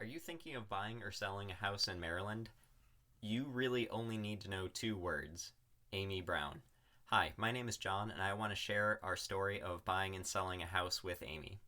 Are you thinking of buying or selling a house in Maryland? You really only need to know two words: Amy Brown. Hi, my name is John, and I want to share our story of buying and selling a house with Amy.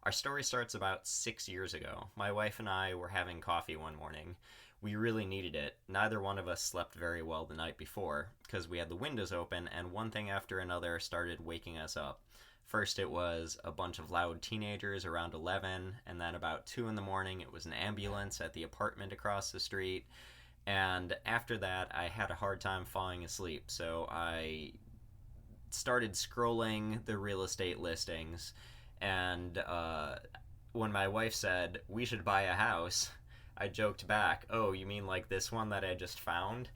Our story starts about 6 years ago. My wife and I were having coffee one morning. We really needed it. Neither one of us slept very well the night before because we had the windows open, and one thing after another started waking us up. First, it was a bunch of loud teenagers around 11, and then about 2 in the morning, it was an ambulance at the apartment across the street. And after that, I had a hard time falling asleep, so I started scrolling the real estate listings. And when my wife said, "We should buy a house," I joked back, "Oh, you mean like this one that I just found?"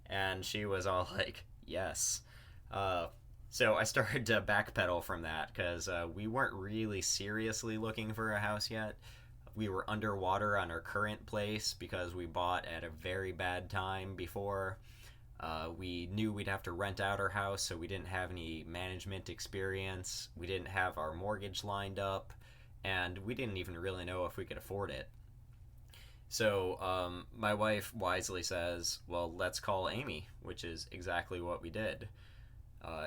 And she was all like, "Yes." Uh, so I started to backpedal from that because we weren't really seriously looking for a house yet. We were underwater on our current place because we bought at a very bad time before. We knew we'd have to rent out our house, so we didn't have any management experience. We didn't have our mortgage lined up, and we didn't even really know if we could afford it. So my wife wisely says, "Well, let's call Amy," which is exactly what we did.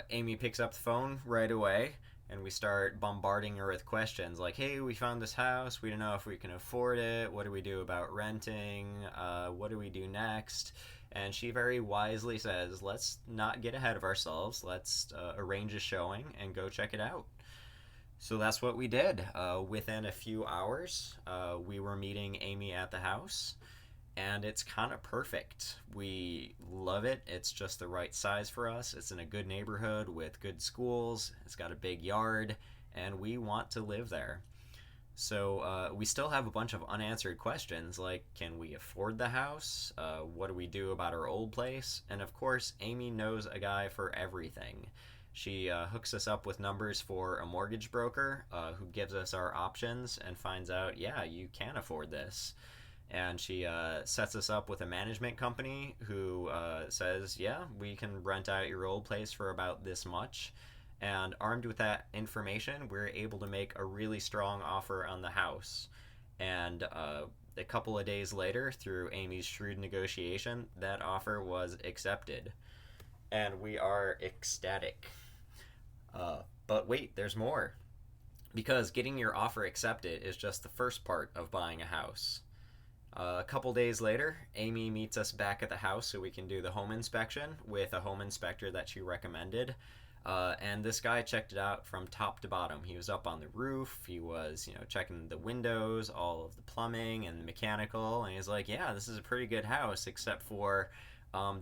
Amy picks up the phone right away, and we start bombarding her with questions like, "Hey, we found this house. We don't know if we can afford it. What do we do about renting? What do we do next?" And she very wisely says, "Let's not get ahead of ourselves. Let's arrange a showing and go check it out." So that's what we did. Within a few hours, we were meeting Amy at the house, and it's kind of perfect. We love it. It's just the right size for us. It's in a good neighborhood with good schools. It's got a big yard, and we want to live there. So we still have a bunch of unanswered questions like, can we afford the house? What do we do about our old place? And of course, Amy knows a guy for everything. She hooks us up with numbers for a mortgage broker who gives us our options and finds out, yeah, you can afford this. And she sets us up with a management company who says, yeah, we can rent out your old place for about this much. And armed with that information, we're able to make a really strong offer on the house. And a couple of days later, through Amy's shrewd negotiation, that offer was accepted. And we are ecstatic. But wait, there's more. Because getting your offer accepted is just the first part of buying a house. A couple days later, Amy meets us back at the house so we can do the home inspection with a home inspector that she recommended. And this guy checked it out from top to bottom. He was up on the roof. He was, checking the windows, all of the plumbing and the mechanical. And he's like, "Yeah, this is a pretty good house, except for,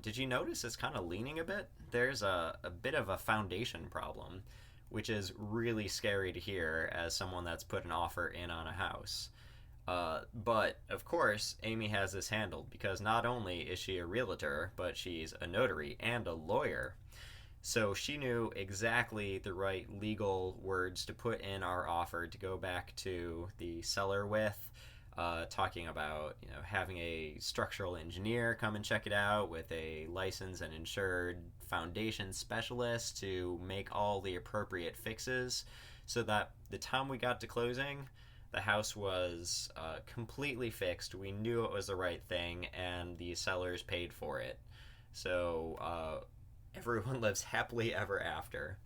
did you notice it's kind of leaning a bit? There's a bit of a foundation problem," which is really scary to hear as someone that's put an offer in on a house. But of course, Amy has this handled because not only is she a realtor, but she's a notary and a lawyer. So she knew exactly the right legal words to put in our offer to go back to the seller with, talking about having a structural engineer come and check it out with a licensed and insured foundation specialist to make all the appropriate fixes, so that the time we got to closing, the house was completely fixed. We knew it was the right thing, and the sellers paid for it. So everyone lives happily ever after.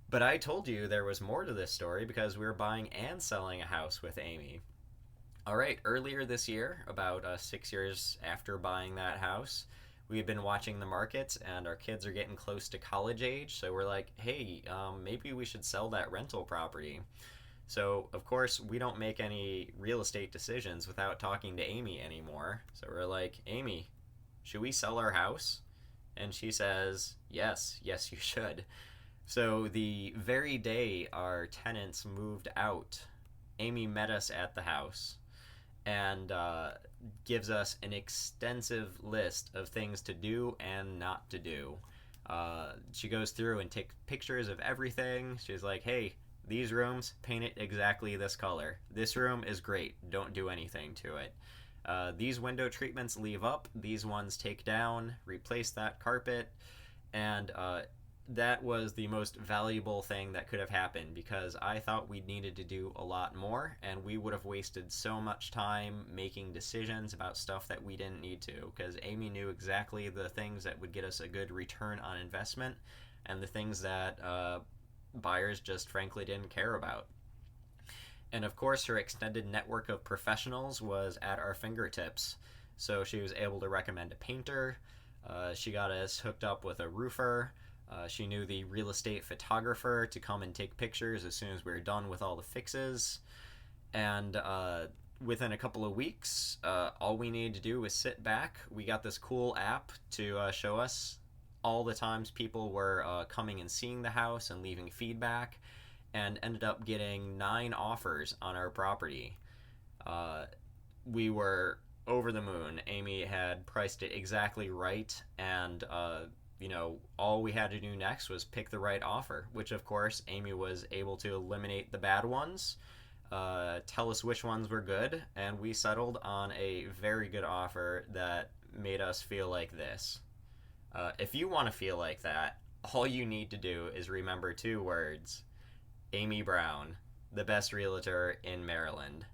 But I told you there was more to this story because we were buying and selling a house with Amy. All right, earlier this year, about 6 years after buying that house, we had been watching the markets, and our kids are getting close to college age. So we're like, hey, maybe we should sell that rental property. So, of course, we don't make any real estate decisions without talking to Amy anymore. So we're like, "Amy, should we sell our house?" And she says, "Yes, yes, you should." So the very day our tenants moved out, Amy met us at the house and gives us an extensive list of things to do and not to do. She goes through and takes pictures of everything. She's like, "Hey, these rooms, paint it exactly this color. This room is great. Don't do anything to it. These window treatments leave up. These ones take down. Replace that carpet." And that was the most valuable thing that could have happened, because I thought we needed to do a lot more, and we would have wasted so much time making decisions about stuff that we didn't need to, because Amy knew exactly the things that would get us a good return on investment and the things that buyers just frankly didn't care about. And of course, her extended network of professionals was at our fingertips. So she was able to recommend a painter. She got us hooked up with a roofer. She knew the real estate photographer to come and take pictures as soon as we were done with all the fixes. And within a couple of weeks, all we needed to do was sit back. We got this cool app to show us all the times people were coming and seeing the house and leaving feedback, and ended up getting 9 offers on our property. We were over the moon. Amy had priced it exactly right, and all we had to do next was pick the right offer, which of course Amy was able to eliminate the bad ones, tell us which ones were good, and we settled on a very good offer that made us feel like this. If you want to feel like that, all you need to do is remember 2 words: Amy Brown, the best realtor in Maryland.